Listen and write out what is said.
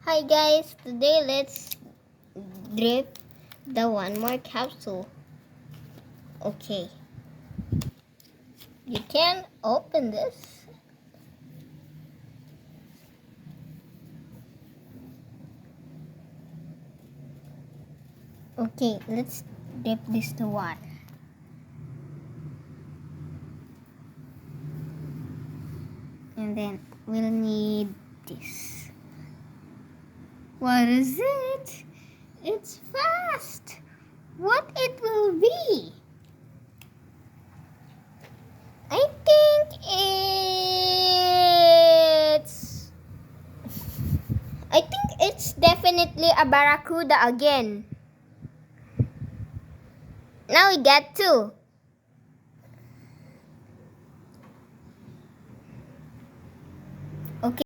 Hi guys, today let's drip the one more capsule. Okay, you can open this. Okay, let's dip this to water. And then we'll need this. What is it? It's fast. What it will be? I think it's definitely a barracuda again. Now we get two.